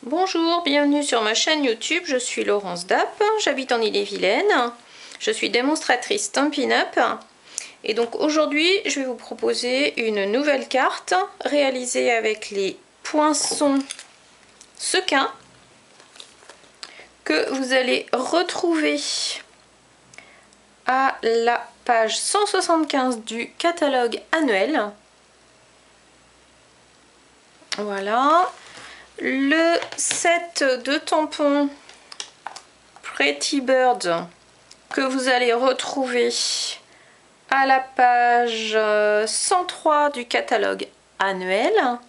Bonjour, bienvenue sur ma chaîne YouTube, je suis Laurence Dapp, j'habite en Ille-et-Vilaine, je suis démonstratrice Stampin' Up et donc aujourd'hui je vais vous proposer une nouvelle carte réalisée avec les poinçons sequins que vous allez retrouver à la page 175 du catalogue annuel. Voilà. Le set de tampons Pretty Bird que vous allez retrouver à la page 103 du catalogue annuel.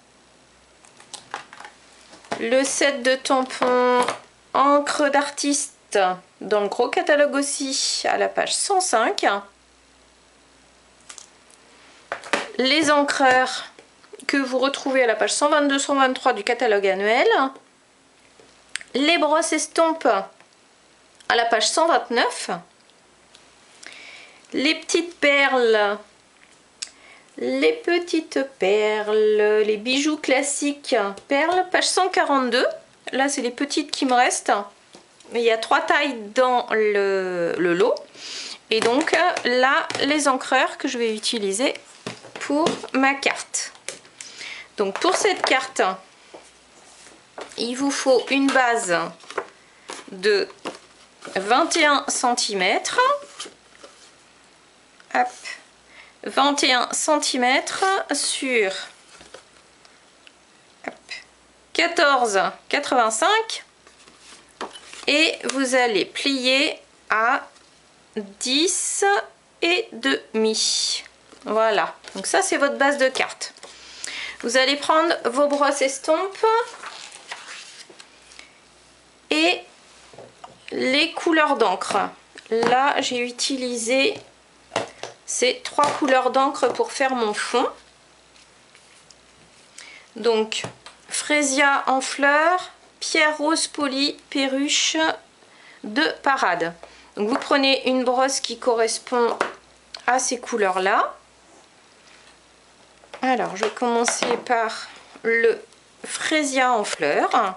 Le set de tampons encre d'artiste dans le gros catalogue aussi à la page 105. Les encreurs que vous retrouvez à la page 122-123 du catalogue annuel. Les brosses estampes à la page 129. Les petites perles, les bijoux classiques perles, page 142. Là, c'est les petites qui me restent. Mais il y a 3 tailles dans le lot. Et donc là, les encreurs que je vais utiliser pour ma carte. Donc pour cette carte, il vous faut une base de 21 cm. Hop, 21 cm sur 14,85 et vous allez plier à 10 et demi. Voilà, donc ça c'est votre base de carte. Vous allez prendre vos brosses estampes et les couleurs d'encre. Là, j'ai utilisé ces 3 couleurs d'encre pour faire mon fond. Donc, Frésia en fleurs, pierre rose polie, perruche de parade. Donc, vous prenez une brosse qui correspond à ces couleurs-là. Alors, je vais commencer par le Frésia en fleurs.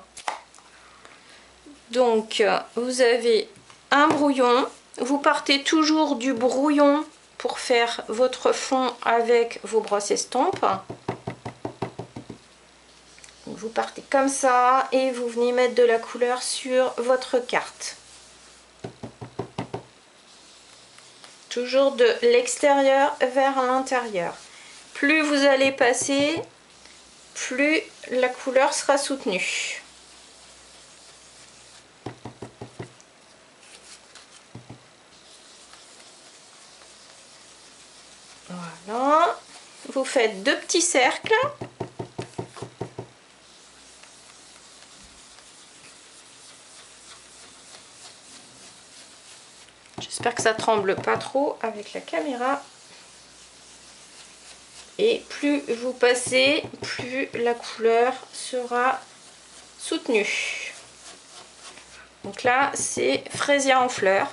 Donc, vous avez un brouillon. Vous partez toujours du brouillon pour faire votre fond avec vos brosses estampes. Donc, vous partez comme ça et vous venez mettre de la couleur sur votre carte. Toujours de l'extérieur vers l'intérieur. Plus vous allez passer, plus la couleur sera soutenue. Voilà. Vous faites 2 petits cercles. J'espère que ça tremble pas trop avec la caméra. Et plus vous passez, plus la couleur sera soutenue. Donc là, c'est Frésia en fleurs.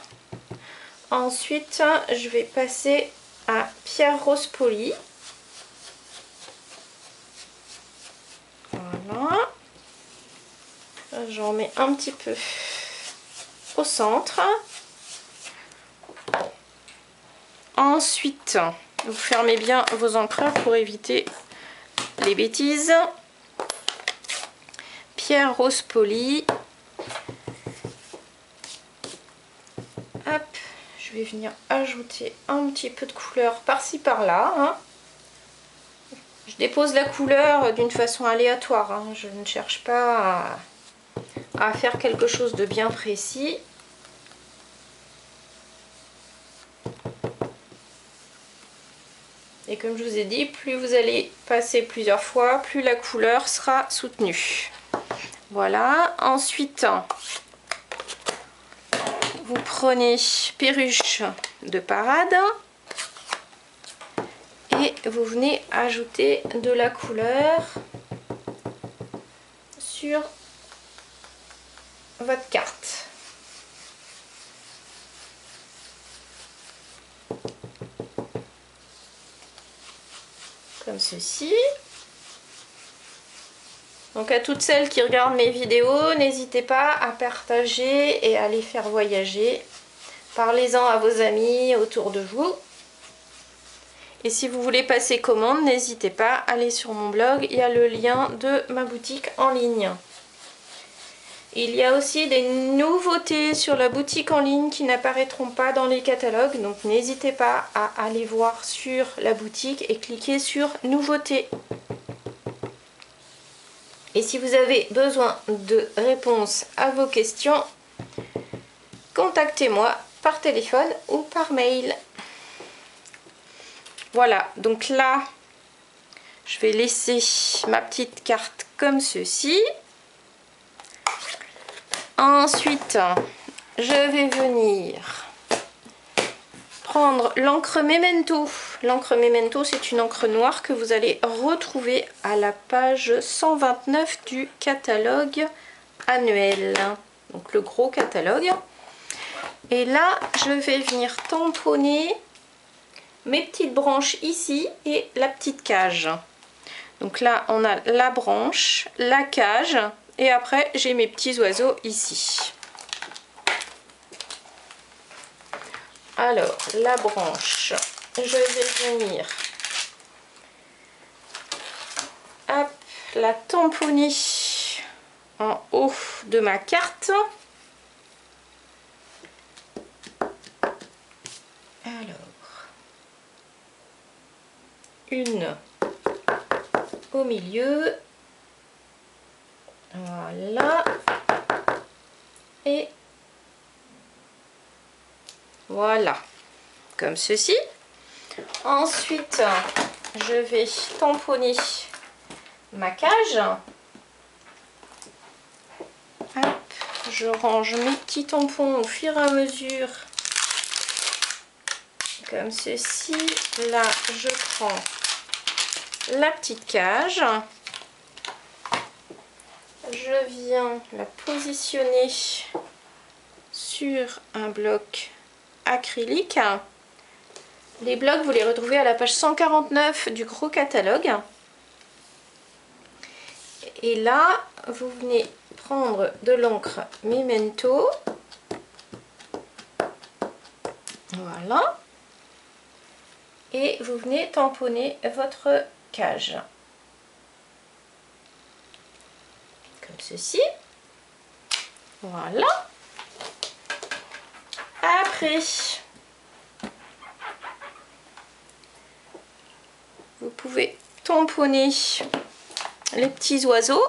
Ensuite, je vais passer à pierre rose polie. Voilà. J'en mets un petit peu au centre. Ensuite, vous fermez bien vos encreurs pour éviter les bêtises. Pierre rose polie. Hop, je vais venir ajouter un petit peu de couleur par-ci par-là. Hein. Je dépose la couleur d'une façon aléatoire. Hein. Je ne cherche pas à faire quelque chose de bien précis. Et comme je vous ai dit, plus vous allez passer plusieurs fois, plus la couleur sera soutenue. Voilà. Ensuite, vous prenez perruche de parade et vous venez ajouter de la couleur sur votre carte. Comme ceci. Donc à toutes celles qui regardent mes vidéos, n'hésitez pas à partager et à les faire voyager. Parlez-en à vos amis autour de vous. Et si vous voulez passer commande, n'hésitez pas à aller sur mon blog, il y a le lien de ma boutique en ligne. Il y a aussi des nouveautés sur la boutique en ligne qui n'apparaîtront pas dans les catalogues, donc n'hésitez pas à aller voir sur la boutique et cliquer sur nouveautés. Et si vous avez besoin de réponses à vos questions, contactez-moi par téléphone ou par mail. Voilà, donc là, je vais laisser ma petite carte comme ceci. Ensuite, je vais venir prendre l'encre Memento. L'encre Memento, c'est une encre noire que vous allez retrouver à la page 129 du catalogue annuel. Donc le gros catalogue. Et là, je vais venir tamponner mes petites branches ici et la petite cage. Donc là, on a la branche, la cage et après, j'ai mes petits oiseaux ici. Alors, la branche, je vais venir hop, la tamponner en haut de ma carte. Alors, une au milieu, voilà, et voilà, comme ceci. Ensuite, je vais tamponner ma cage. Hop, je range mes petits tampons au fur et à mesure, comme ceci. Là, je prends la petite cage. Je viens la positionner sur un bloc acrylique. Les blocs, vous les retrouvez à la page 149 du gros catalogue. Et là, vous venez prendre de l'encre Memento. Voilà. Et vous venez tamponner votre cage. Comme ceci. Voilà. Après, vous pouvez tamponner les petits oiseaux.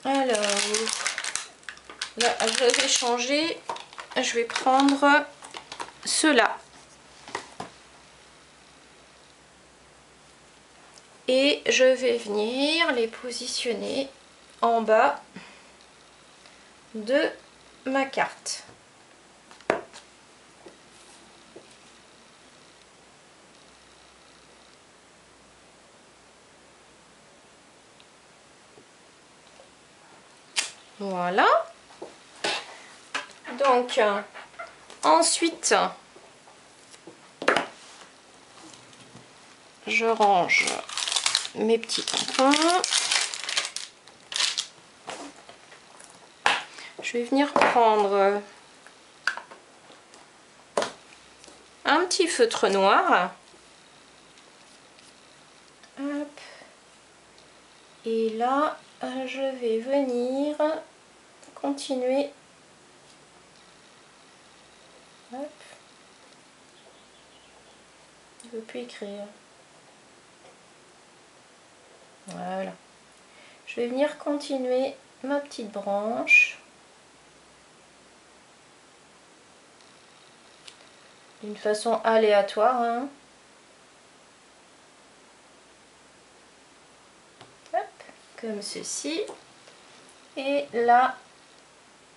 Alors, là, je vais changer. Je vais prendre ceux-là. Et je vais venir les positionner en bas de ma carte. Voilà. Donc, ensuite, je range mes petits tampons. Je vais venir prendre un petit feutre noir. Hop. Et là, je vais venir continuer. Hop. Je ne veux plus écrire. Voilà. Je vais venir continuer ma petite branche. D'une façon aléatoire. Hein. Hop, comme ceci. Et là,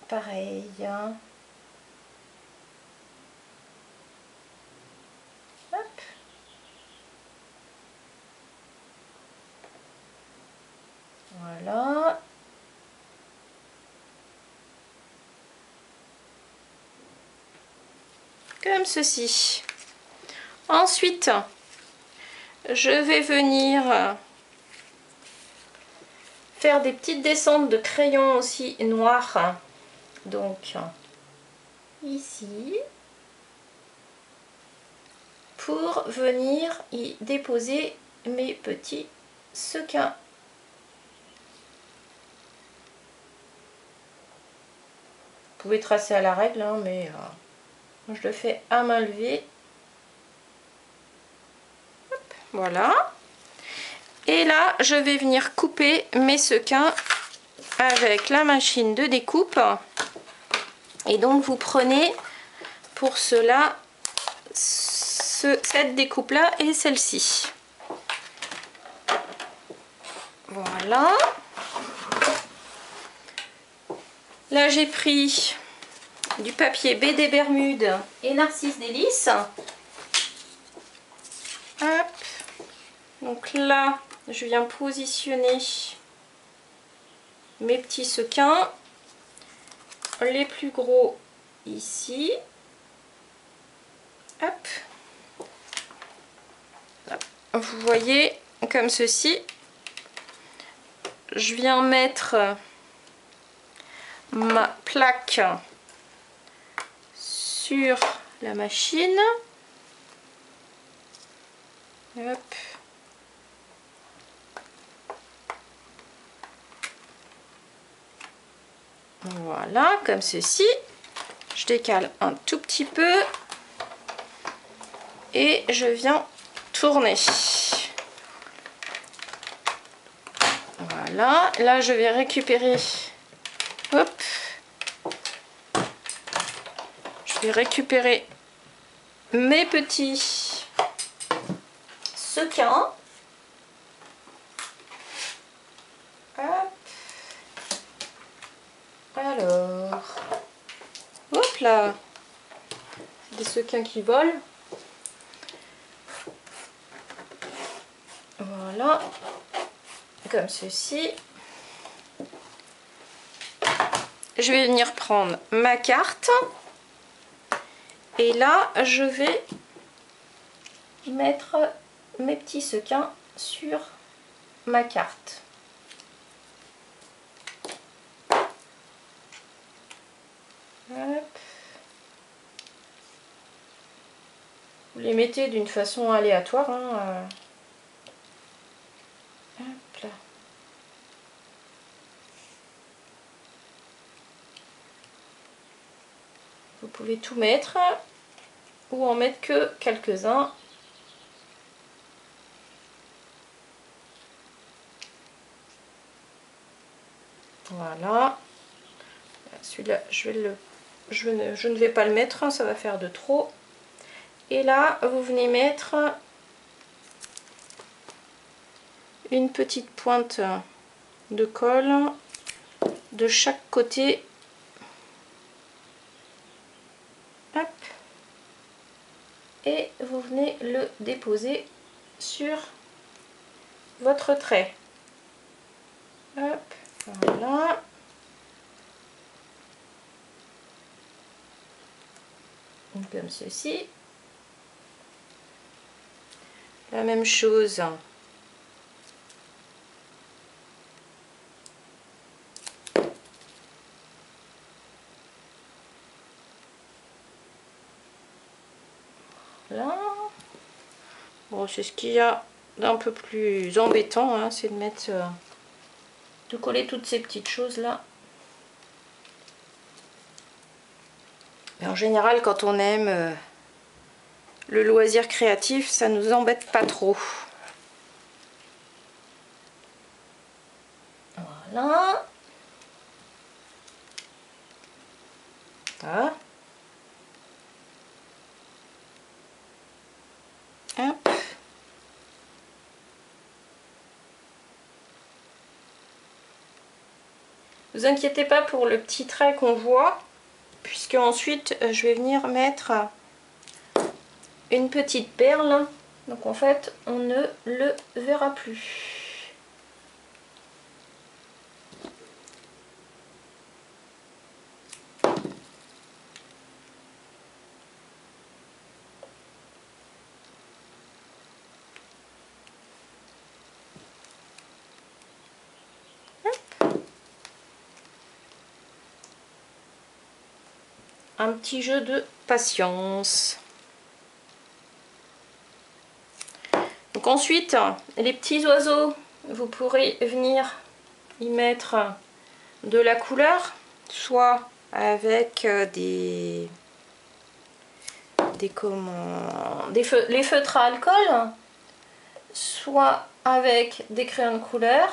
pareil. Hein. Hop. Voilà. Comme ceci. Ensuite, je vais venir faire des petites descentes de crayon aussi noir. Donc ici, pour venir y déposer mes petits sequins. Vous pouvez tracer à la règle, hein, mais je le fais à main levée. Hop, voilà. Et là, je vais venir couper mes sequins avec la machine de découpe. Et donc, vous prenez pour cela cette découpe-là et celle-ci. Voilà. Là, j'ai pris du papier BD Bermude et Narcisse Délices. Hop. Donc là, je viens positionner mes petits sequins. Les plus gros ici. Hop. Vous voyez, comme ceci. Je viens mettre ma plaque sur la machine. Hop. Voilà, comme ceci. Je décale un tout petit peu et je viens tourner. Voilà, là je vais récupérer, hop, je vais récupérer mes petits sequins. Hop. Alors, hop là, des sequins qui volent. Voilà, comme ceci. Je vais venir prendre ma carte et là je vais mettre mes petits sequins sur ma carte. Hop. Vous les mettez d'une façon aléatoire, hein. Hop là. Vous pouvez tout mettre ou en mettre que quelques-uns. Voilà. Celui-là, je ne vais pas le mettre, hein, ça va faire de trop. Et là, vous venez mettre une petite pointe de colle de chaque côté. Hop. Et vous venez le déposer sur votre trait. Hop, voilà. Comme ceci. La même chose. Là. Bon, c'est ce qu'il y a d'un peu plus embêtant, hein, c'est de mettre, de coller toutes ces petites choses là. Et en général, quand on aime le loisir créatif, ça nous embête pas trop. Voilà. Ah. Hop. Vous inquiétez pas pour le petit trait qu'on voit, puisque ensuite je vais venir mettre une petite perle, donc en fait on ne le verra plus. un petit jeu de patience. Donc ensuite, les petits oiseaux, vous pourrez venir y mettre de la couleur, soit avec les feutres à alcool, soit avec des crayons de couleur.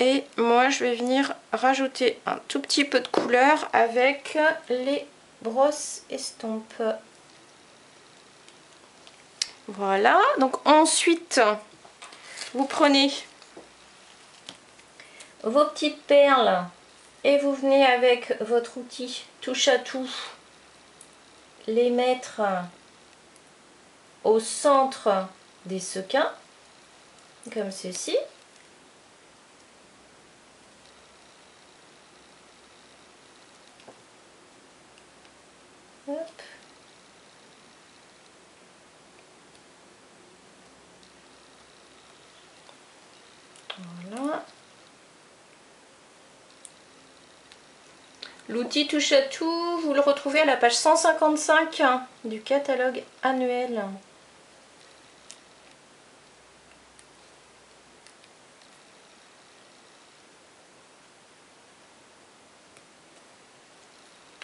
Et moi je vais venir rajouter un tout petit peu de couleur avec les brosses estampes. Voilà, donc ensuite vous prenez vos petites perles et vous venez avec votre outil touche à tout les mettre au centre des sequins, comme ceci. Hop. Voilà. L'outil touche à tout, vous le retrouvez à la page 155 du catalogue annuel.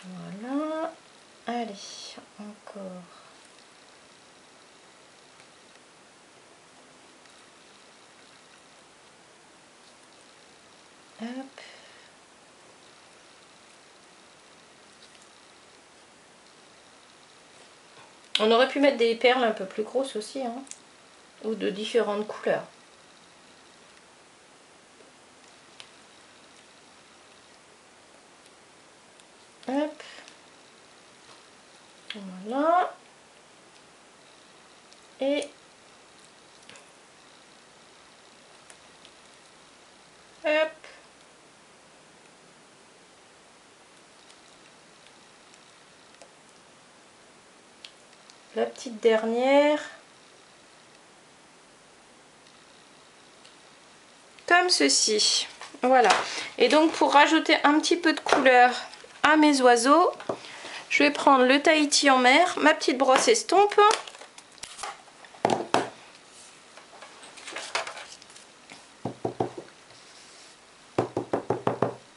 Voilà. Allez, encore. Hop. On aurait pu mettre des perles un peu plus grosses aussi, hein, ou de différentes couleurs. Hop. Voilà. Et hop. La petite dernière. Comme ceci. Voilà. Et donc pour rajouter un petit peu de couleur à mes oiseaux, je vais prendre le Tahiti en mer, ma petite brosse estompe.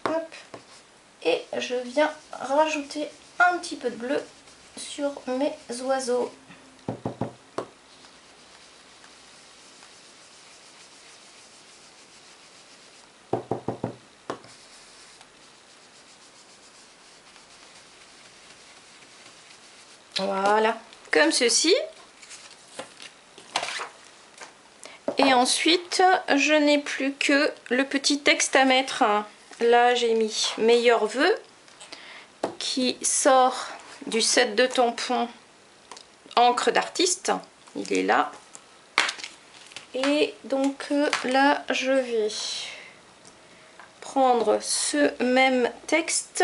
Hop. Et je viens rajouter un petit peu de bleu sur mes oiseaux. Voilà, comme ceci. Et ensuite, je n'ai plus que le petit texte à mettre. Là, j'ai mis meilleurs vœux qui sort du set de tampons encre d'artiste. Il est là. Et donc là, je vais prendre ce même texte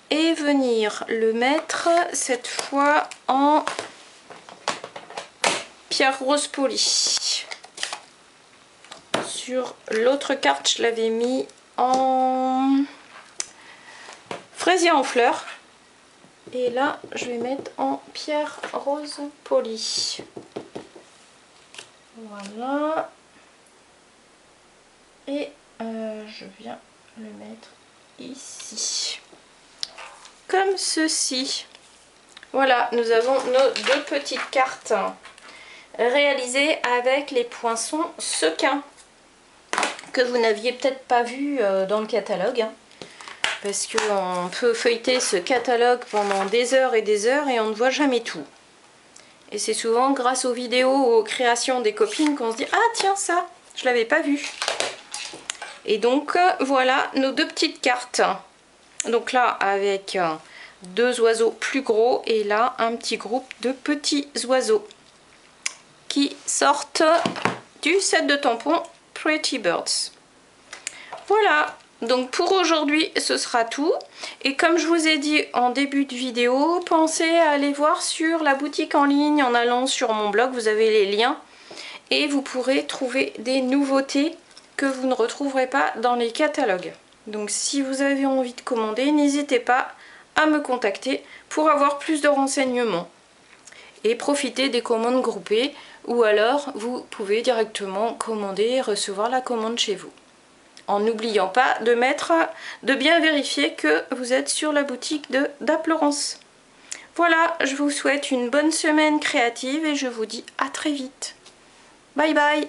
et venir le mettre cette fois en pierre rose polie. Sur l'autre carte, je l'avais mis en fraisier en fleurs. Et là, je vais mettre en pierre rose polie. Voilà. Et je viens le mettre ici. Comme ceci. Voilà, nous avons nos deux petites cartes réalisées avec les poinçons sequins que vous n'aviez peut-être pas vu dans le catalogue, hein, parce qu'on peut feuilleter ce catalogue pendant des heures et on ne voit jamais tout. Et c'est souvent grâce aux vidéos ou aux créations des copines qu'on se dit « Ah tiens ça, je l'avais pas vu ». Et donc voilà nos deux petites cartes. Donc là avec deux oiseaux plus gros et là un petit groupe de petits oiseaux qui sortent du set de tampons Pretty Birds. Voilà, donc pour aujourd'hui ce sera tout. Et comme je vous ai dit en début de vidéo, pensez à aller voir sur la boutique en ligne en allant sur mon blog, vous avez les liens et vous pourrez trouver des nouveautés que vous ne retrouverez pas dans les catalogues. Donc si vous avez envie de commander, n'hésitez pas à me contacter pour avoir plus de renseignements. Et profiter des commandes groupées, ou alors vous pouvez directement commander et recevoir la commande chez vous. En n'oubliant pas de bien vérifier que vous êtes sur la boutique de DAP Laurence. Voilà, je vous souhaite une bonne semaine créative et je vous dis à très vite. Bye bye!